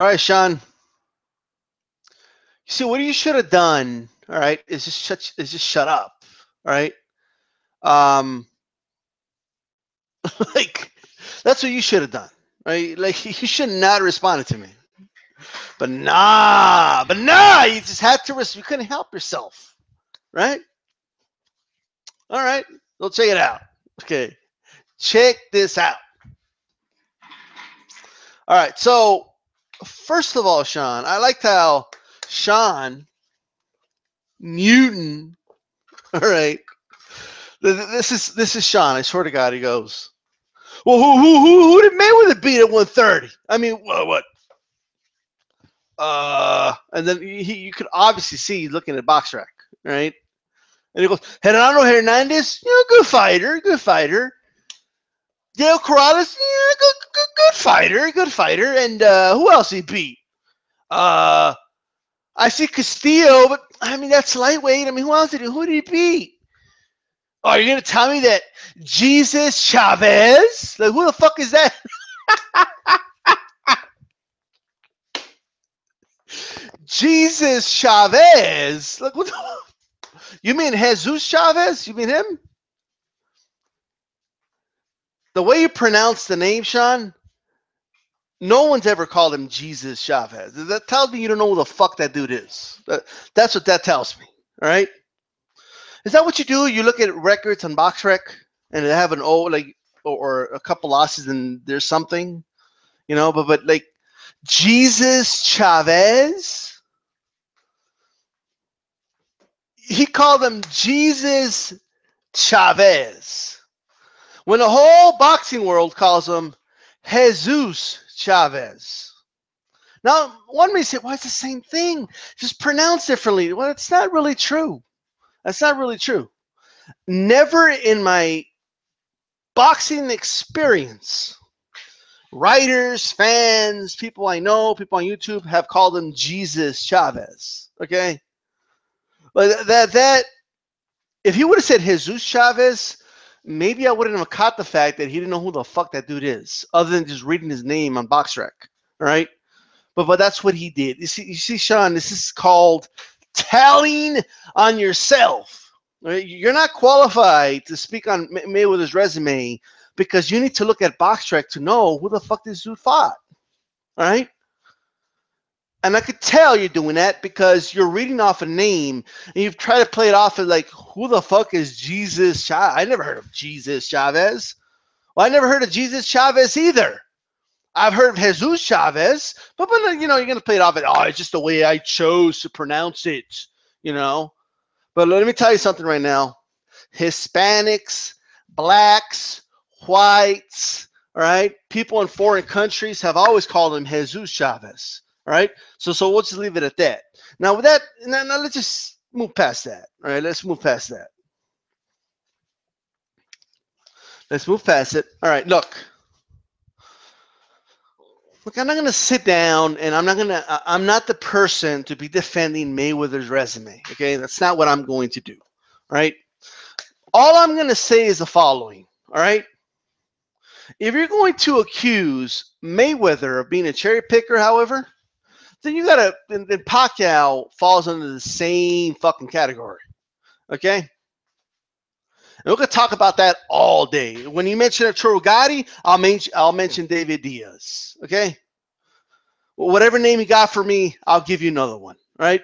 All right, Sean. You see, what you should have done, all right, is just shut up. All right. Um, like that's what you should have done. Right? Like you should not have responded to me. But nah, you just had to. You couldn't help yourself, right? All right, go check it out. Okay, check this out. All right, so first of all, Sean, I liked how Sean Newton. All right, this is Sean. I swear to God, he goes. Well, who did Mayweather beat at 130? I mean, what? And then you could obviously see he's looking at box rack, right? And he goes, Gerardo Hernandez, good fighter, good fighter. Dale Corrales, good fighter, good fighter. And who else he beat? Uh, I see Castillo, but I mean that's lightweight. I mean, who did he beat? Oh, you're gonna tell me that Jesus Chavez? Like, who the fuck is that? Jesus Chavez? Like, what the, you mean Jesus Chavez? You mean him? The way you pronounce the name, Sean, no one's ever called him Jesus Chavez. That tells me you don't know who the fuck that dude is. That's what that tells me. All right? Is that what you do? You look at records on BoxRec and they have an O, like, or a couple losses and there's something, but like Jesus Chavez, he called him Jesus Chavez. When the whole boxing world calls him Jesus Chavez. Now, one may say, well, it's the same thing. Just pronounced differently. Well, it's not really true. That's not really true. Never in my boxing experience, writers, fans, people I know, people on YouTube have called him Jesus Chavez. Okay? But that if he would have said Jesus Chavez, maybe I wouldn't have caught the fact that he didn't know who the fuck that dude is, other than just reading his name on BoxRec. All right? But that's what he did. You see, Sean, this is called tallying on yourself. Right? You're not qualified to speak on Mayweather's resume because you need to look at BoxRec to know who the fuck this dude fought. All right? And I could tell you're doing that because you're reading off a name and you've tried to play it off as like, who the fuck is Jesus Chavez? I never heard of Jesus Chavez. Well, I never heard of Jesus Chavez either. I've heard of Jesus Chavez, but you're going to play it off at, it's just the way I chose to pronounce it, But let me tell you something right now. Hispanics, blacks, whites, all right, people in foreign countries have always called him Jesus Chavez, all right? So we'll just leave it at that. Now, with that, now let's just move past that, all right? Let's move past that. Let's move past it. All right, look. Look, I'm not going to sit down and I'm not the person to be defending Mayweather's resume. Okay. That's not what I'm going to do. All right. All I'm going to say is the following. All right. If you're going to accuse Mayweather of being a cherry picker, however, then then Pacquiao falls under the same fucking category. Okay. And we're going to talk about that all day. When you mention Arturo Gatti, I'll mention David Diaz. Okay? Well, whatever name you got for me, I'll give you another one. Right?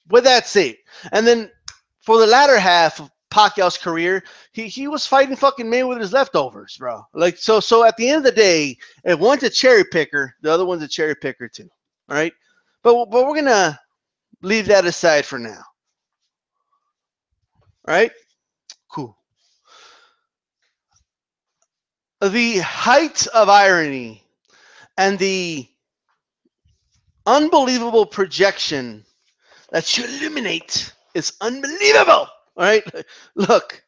With that said, and then for the latter half of Pacquiao's career, he was fighting fucking Mayweather's leftovers, bro. Like so at the end of the day, if one's a cherry picker, the other one's a cherry picker too. All right? But we're gonna leave that aside for now. All right? Cool. The height of irony and the unbelievable projection that you illuminate is unbelievable. All right? Look,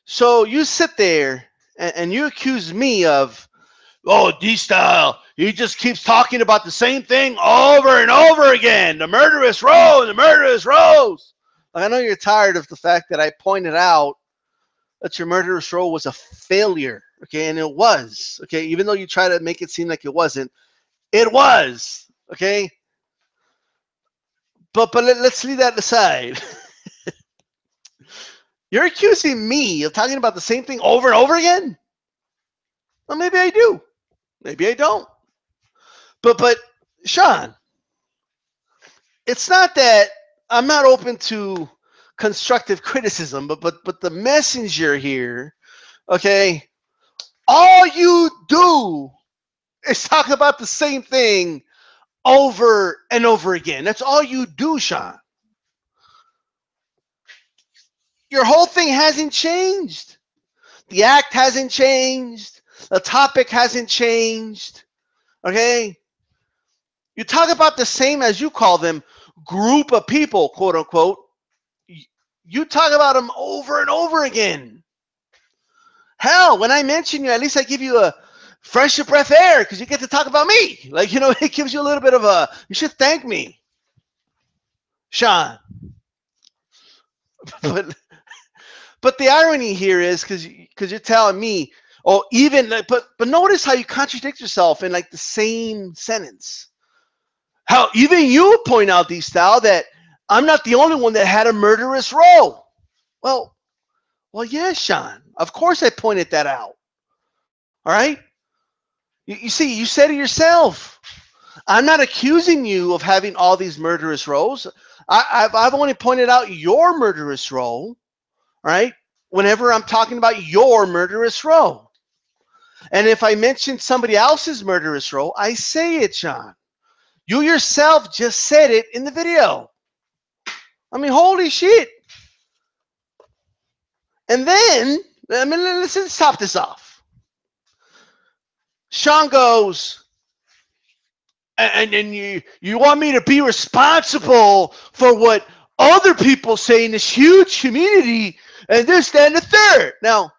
so you sit there and you accuse me of, D-Style, he just keeps talking about the same thing over and over again. The murderous rose, the murderous rose. Like, I know you're tired of the fact that I pointed out that your murderous row was a failure, okay? And it was, okay? Even though you try to make it seem like it wasn't, It was. Okay? But let's leave that aside. You're accusing me of talking about the same thing over and over again? Well, maybe I do. Maybe I don't. But Sean, it's not that I'm not open to constructive criticism, but the messenger here, okay, all you do is talk about the same thing over and over again. That's all you do, Sean. Your whole thing hasn't changed. The act hasn't changed. The topic hasn't changed. Okay? You talk about the same, as you call them, group of people, quote unquote. You talk about them over and over again. Hell, when I mention you, at least I give you a fresh of breath air because you get to talk about me. Like, you know, it gives you a little bit of a, you should thank me, Sean. But the irony here is because you're telling me, oh, even, but notice how you contradict yourself in like the same sentence. How even you point out, DStyle, that I'm not the only one that had a murderous role. Well, yes, Sean. Of course I pointed that out. All right? You see, you said it yourself. I'm not accusing you of having all these murderous roles. I've only pointed out your murderous role, right? Whenever I'm talking about your murderous role. And if I mention somebody else's murderous role, I say it, Sean. You yourself just said it in the video. I mean, holy shit. And then, I mean, let's top this off. Sean goes, and you want me to be responsible for what other people say in this huge community and this, that, and the third. Now,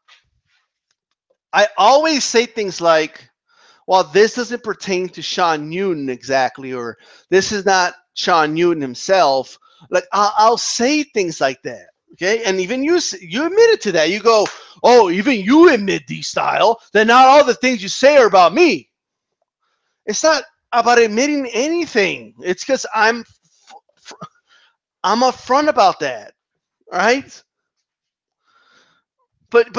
I always say things like, well, this doesn't pertain to Sean Newton exactly, or this is not Sean Newton himself. Like, I'll say things like that, okay? And even you admitted to that. You go, oh, even you admit, DStyle, that not all the things you say are about me. It's not about admitting anything. It's because I'm upfront about that, all right? But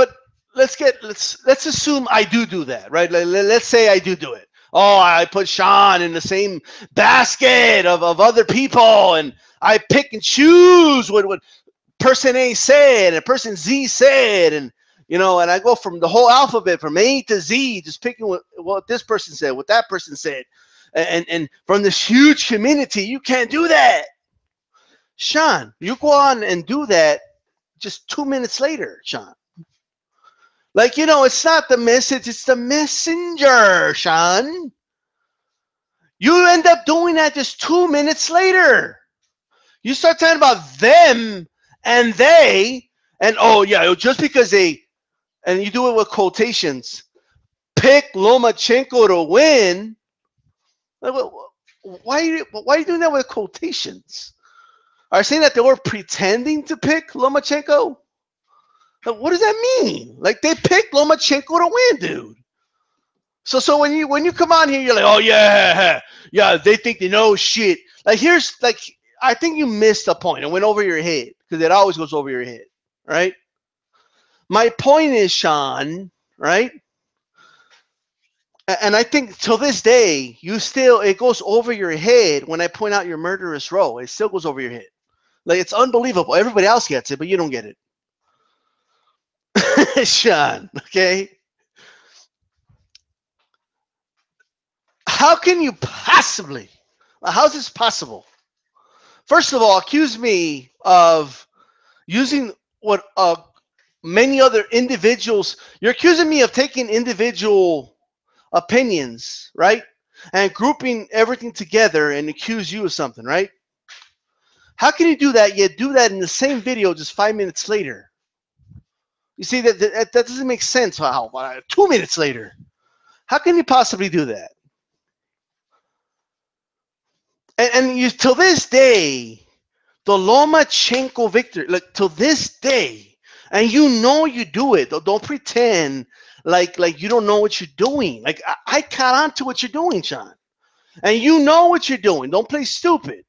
let's assume I do that, right? Let's say I do it. Oh, I put Sean in the same basket of other people, and I pick and choose what person A said and person Z said, and you know, and I go from the whole alphabet from A to Z, just picking what this person said, what that person said, and from this huge community, you can't do that. Sean, you go on and do that just 2 minutes later, Sean. Like, you know, it's not the message, it's the messenger, Sean. You end up doing that just 2 minutes later. You start talking about them and they, and oh yeah, just because they, and you do it with quotations, pick Lomachenko to win. Why are you doing that with quotations? Are you saying that they were pretending to pick Lomachenko? What does that mean? Like, they picked Lomachenko to win, dude. So when you come on here, you're like, oh yeah, they think they know shit. Like, here's like, I think you missed a point. It went over your head because it always goes over your head, right? My point is, Sean, right? And I think till this day, it goes over your head when I point out your murderous role. It still goes over your head. Like, it's unbelievable. Everybody else gets it, but you don't get it. Sean, okay? How can you possibly, how's this possible? First of all, accuse me of using what many other individuals, you're accusing me of taking individual opinions, right? And grouping everything together and accuse you of something, right? How can you do that, yet do that in the same video just 5 minutes later? You see, that doesn't make sense. How 2 minutes later? How can you possibly do that? And you, till this day, the Lomachenko victory, like till this day, and you know you do it. Don't pretend like you don't know what you're doing. Like, I caught on to what you're doing, Sean. and you know what you're doing. Don't play stupid.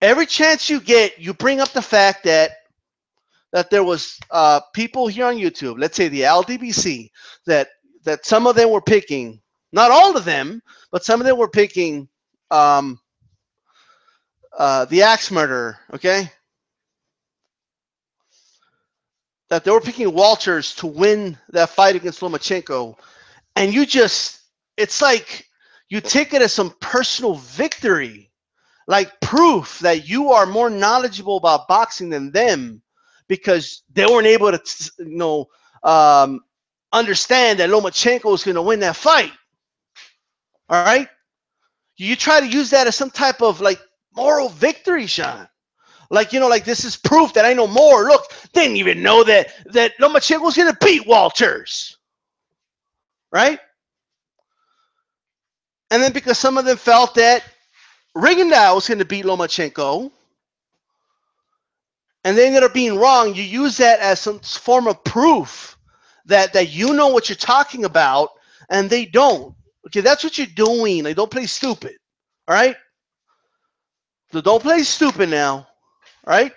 Every chance you get, you bring up the fact that there was people here on YouTube, let's say the LDBC, that some of them were picking, not all of them, but some of them were picking the axe murderer, okay? That they were picking Walters to win that fight against Lomachenko, and you just, it's like you take it as some personal victory, like proof that you are more knowledgeable about boxing than them because they weren't able to, understand that Lomachenko was going to win that fight. All right? You try to use that as some type of like moral victory, Sean. Like, like this is proof that I know more. Look, they didn't even know that Lomachenko was going to beat Walters. Right? And then because some of them felt that Rigondeaux was going to beat Lomachenko, and they ended up being wrong, you use that as some form of proof that you know what you're talking about, and they don't. Okay, that's what you're doing. Like, don't play stupid. All right? So don't play stupid now. All right?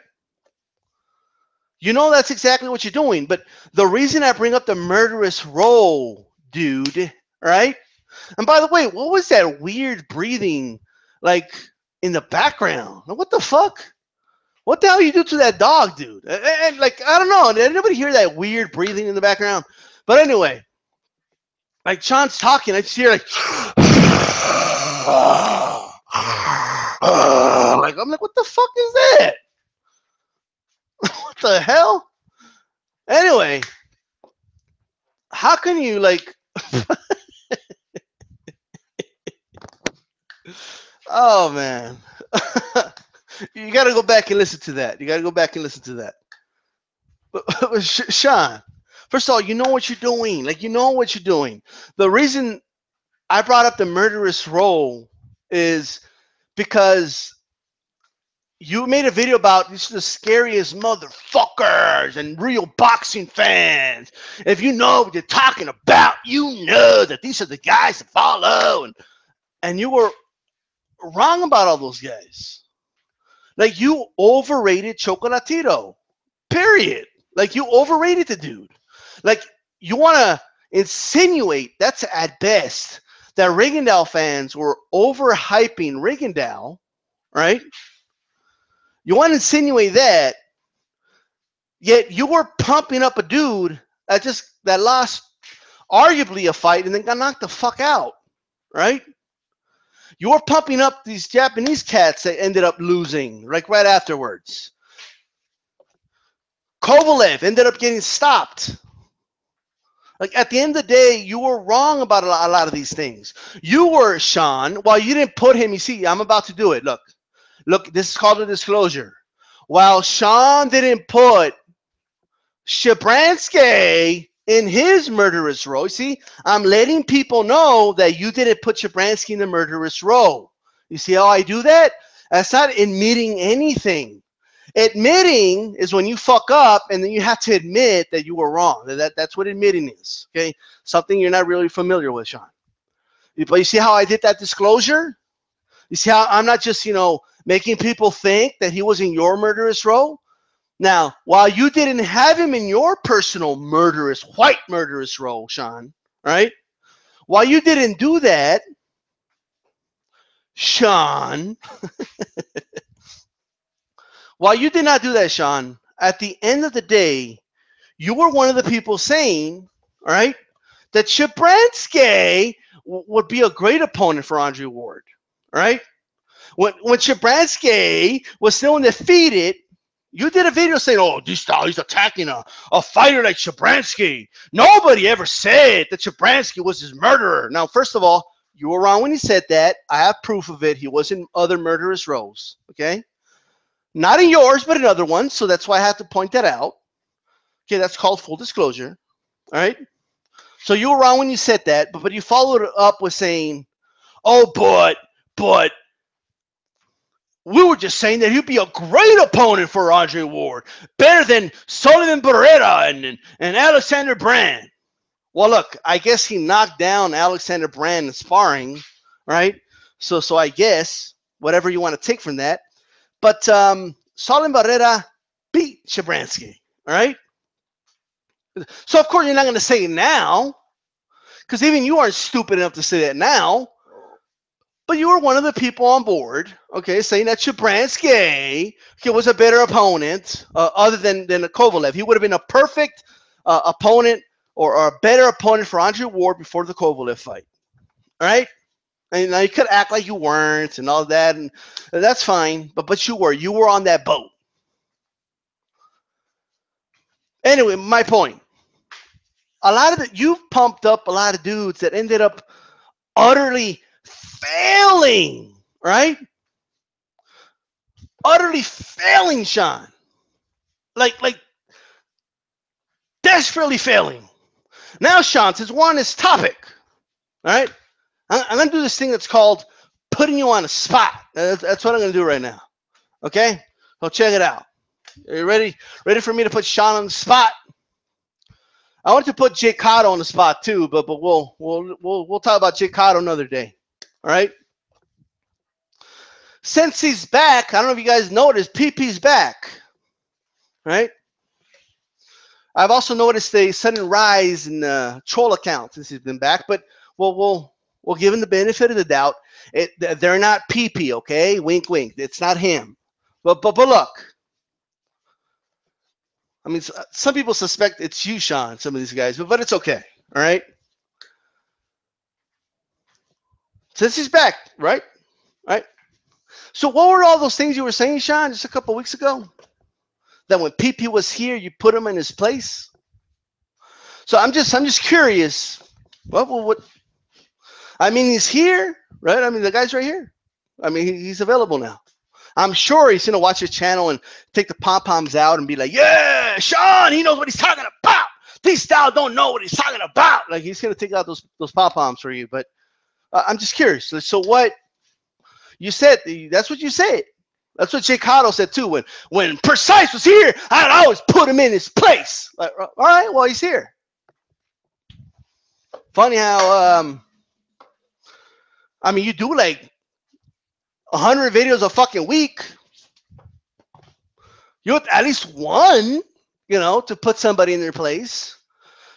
You know that's exactly what you're doing. But the reason I bring up the murderous row, dude, right? And by the way, what was that weird breathing like in the background? What the fuck? What the hell you do to that dog, dude? And like, I don't know. Did anybody hear that weird breathing in the background? But anyway, like Sean's talking, I just hear like, like I'm like, what the fuck is that? What the hell? Anyway, how can you like? Oh man. You got to go back and listen to that. But Sean, first of all, you know what you're doing. Like, you know what you're doing. The reason I brought up the murderous row is because you made a video about these are the scariest motherfuckers and real boxing fans. If you know what you're talking about, you know that these are the guys to follow. And you were wrong about all those guys. Like, you overrated Chocolatito, period. Like, you overrated the dude. Like, you want to insinuate, that's at best, that Rigondeaux fans were overhyping Rigondeaux, right? You want to insinuate that, yet you were pumping up a dude that lost arguably a fight and then got knocked the fuck out, right? You were pumping up these Japanese cats that ended up losing, like right afterwards. Kovalev ended up getting stopped. Like, at the end of the day, you were wrong about a lot of these things. You were, Sean, while you didn't put him, you see, I'm about to do it. Look, this is called a disclosure. While Sean didn't put Shabransky in his murderous row, see, I'm letting people know that you didn't put Shabransky in the murderous row. You see how I do that? That's not admitting anything. Admitting is when you fuck up and then you have to admit that you were wrong. That's what admitting is, okay? Something you're not really familiar with, Sean. But you see how I did that disclosure? You see how I'm not just, making people think that he was in your murderous row? Now, while you didn't have him in your personal white murderous role, Sean, right? While you didn't do that, Sean, while you did not do that, Sean, at the end of the day, you were one of the people saying, all right, that Shabransky would be a great opponent for Andre Ward, all right? When Shabransky was still undefeated, you did a video saying, oh, DStyle, he's attacking a fighter like Shabransky. Nobody ever said that Shabransky was his murderer. Now, first of all, you were wrong when you said that. I have proof of it. He was in other murderous rows, okay? Not in yours, but in other ones, so that's why I have to point that out. Okay, that's called full disclosure, all right? So you were wrong when you said that, but you followed it up with saying, oh, but we were just saying that he'd be a great opponent for Andre Ward, better than Sullivan Barrera and Alexander Brand. Well, look, I guess he knocked down Alexander Brand in sparring. right? So I guess whatever you want to take from that. But Saul Barrera beat Shabransky, all right? So of course you're not going to say it now, because even you aren't stupid enough to say that now. But you were one of the people on board, okay, saying that Shabransky was a better opponent other than a Kovalev. He would have been a perfect opponent or a better opponent for Andre Ward before the Kovalev fight. All right? And now you could act like you weren't and all that, and that's fine. But you were. You were on that boat. Anyway, my point. You've pumped up a lot of dudes that ended up utterly failing, right? Utterly failing, Sean. Like desperately failing. Now, Sean, since we're on this topic, all right, I'm going to do this thing that's called putting you on a spot. That's what I'm going to do right now. Okay? So check it out. Are you ready? Ready for me to put Sean on the spot? I want to put Jake Cotto on the spot too, but we'll talk about Jake Cotto another day. All right? Since he's back, I don't know if you guys noticed, PP's back. Right? I've also noticed a sudden rise in troll accounts since he's been back, but we'll give him the benefit of the doubt. They're not PP, okay? Wink, wink. It's not him. But look. I mean, some people suspect it's you, Sean, some of these guys, but it's okay, all right? Since he's back, right? Right? So what were all those things you were saying, Sean, just a couple weeks ago? That when PP was here, you put him in his place? So I'm just curious. What? I mean, he's here, right? I mean, the guy's right here. I mean, he's available now. I'm sure he's going to watch his channel and take the pom-poms out and be like, yeah, Sean, he knows what he's talking about. DStyle don't know what he's talking about. Like, he's going to take out those pom-poms for you. But I'm just curious. So what you said, that's what you said. That's what Jake Cotto said too. When Precise was here, I'd always put him in his place. Like, all right, well, he's here. Funny how, I mean, you do like 100 videos a fucking week. You have at least one, you know, to put somebody in their place.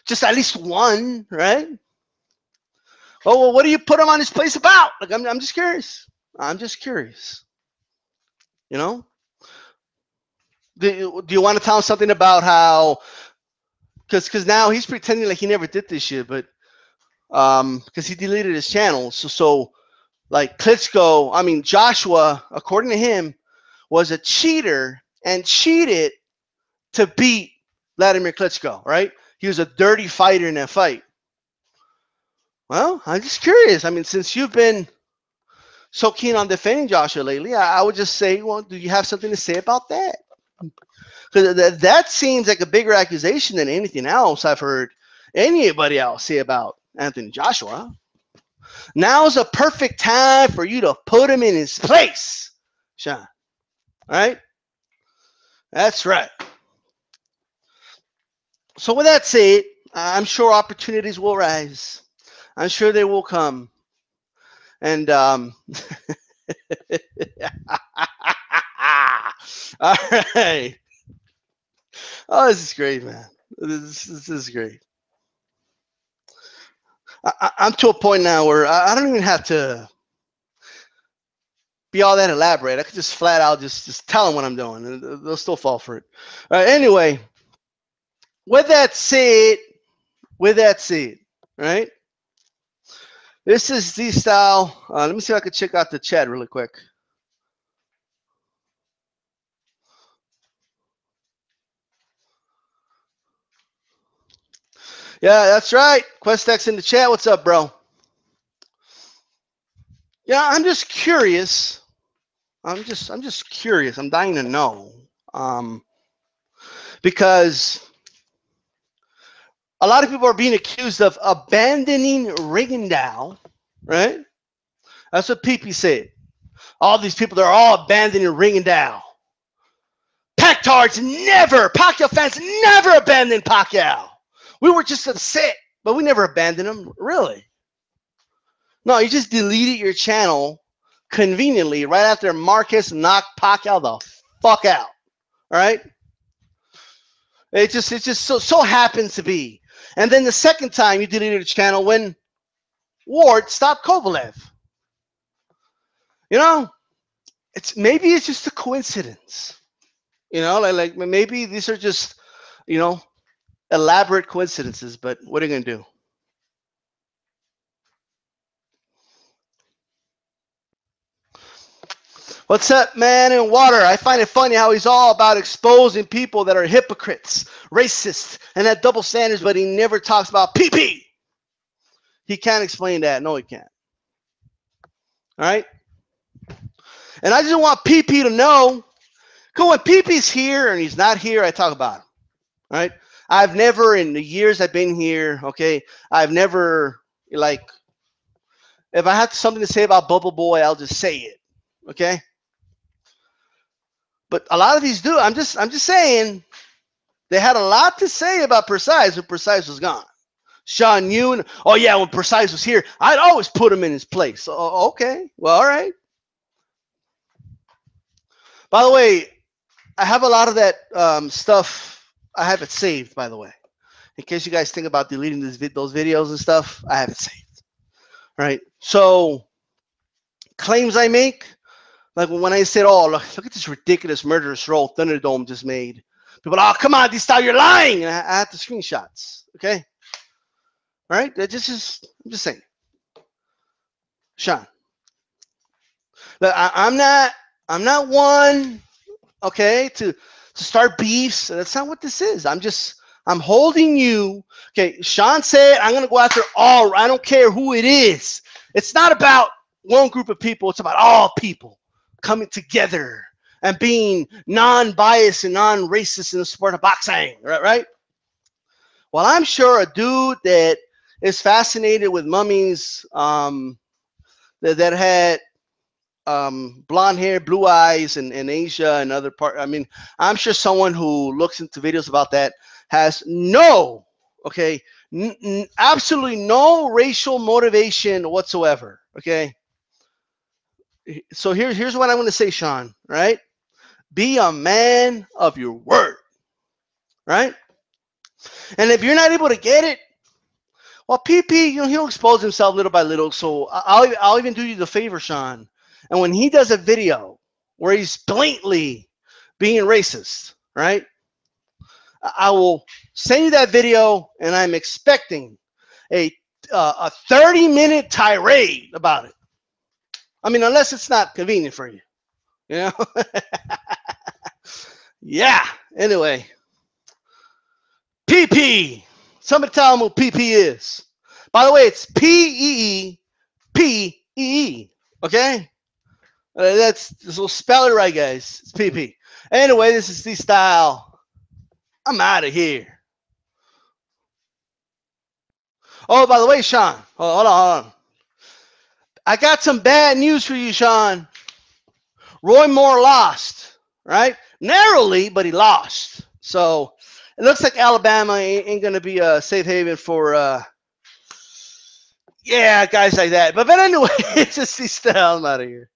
Just at least one, right? Oh, well, what do you put him on his place about? Like, I'm just curious. I'm just curious. You know? Do you want to tell him something about how, because now he's pretending like he never did this shit, but because he deleted his channel. So like Klitschko, I mean, Joshua, according to him, was a cheater and cheated to beat Vladimir Klitschko, right? He was a dirty fighter in that fight. Well, I'm just curious. I mean, since you've been so keen on defending Joshua lately, I would just say, well, do you have something to say about that? Because that seems like a bigger accusation than anything else I've heard anybody else say about Anthony Joshua. Now's a perfect time for you to put him in his place, Sean. All right? That's right. So with that said, I'm sure opportunities will rise. I'm sure they will come. And all right. Oh, this is great, man. This is great. I'm to a point now where I don't even have to be all that elaborate. I could just flat out just tell them what I'm doing, and they'll still fall for it. All right, anyway, with that said, right? This is DStyle. Let me see if I can check out the chat really quick. Yeah, that's right. QuestX in the chat. What's up, bro? Yeah, I'm just curious. I'm just curious. I'm dying to know. Because a lot of people are being accused of abandoning Ringendow, right? That's what PP said. All these people, they're all abandoning Ringendow. Pactards never, Pacquiao fans never abandoned Pacquiao. We were just upset, but we never abandoned him, really. No, you just deleted your channel conveniently right after Marcus knocked Pacquiao the fuck out. All right. It just so happens to be. And then the second time you deleted the channel when Ward stopped Kovalev. You know, maybe it's just a coincidence. You know, like maybe these are just, you know, elaborate coincidences. But what are you gonna do? What's up, man in water? I find it funny how he's all about exposing people that are hypocrites, racists, and have double standards, but he never talks about PP. He can't explain that. No, he can't. All right? And I just want PP to know, because when PP's here and he's not here, I talk about him. All right? I've never, in the years I've been here, okay, I've never, like, if I have something to say about Bubble Boy, I'll just say it. Okay? But a lot of these do. I'm just saying they had a lot to say about Precise when Precise was gone. Sean Yoon, oh yeah, when Precise was here, I'd always put him in his place. Oh, okay, well, all right. By the way, I have a lot of that stuff. I have it saved, by the way. In case you guys think about deleting those videos and stuff, I have it saved. All right. So claims I make, like when I said, oh, look at this ridiculous murderous role Thunderdome just made. People, oh, come on, DStyle, you're lying. And I have the screenshots. Okay. All right. I'm just saying. Sean. Look, I'm not one, okay, to start beefs. That's not what this is. I'm holding you. Okay, Sean said I'm gonna go after all. I don't care who it is. It's not about one group of people. It's about all people coming together and being non-biased and non-racist in the sport of boxing. Right? Well, I'm sure a dude that is fascinated with mummies, that had blonde hair, blue eyes, and Asia and other part. I mean, I'm sure someone who looks into videos about that has no, okay, absolutely no racial motivation whatsoever. Okay. So here's what I'm going to say, Sean. Right? Be a man of your word. Right? And if you're not able to get it, well, PP, you know, he'll expose himself little by little. So I'll even do you the favor, Sean. And when he does a video where he's blatantly being racist, right? I will send you that video, and I'm expecting a 30-minute tirade about it. I mean, unless it's not convenient for you, you know? Yeah. Anyway, PP. Somebody tell him who PP is. By the way, it's P-E-E-P-E-E. Okay? So spell it right, guys. It's PP. Anyway, this is DStyle. I'm out of here. Oh, by the way, Sean. Hold on. I got some bad news for you, Sean. Roy Moore lost, right? Narrowly, but he lost. So it looks like Alabama ain't going to be a safe haven for, yeah, guys like that. But anyway, it's just DStyle. I'm out of here.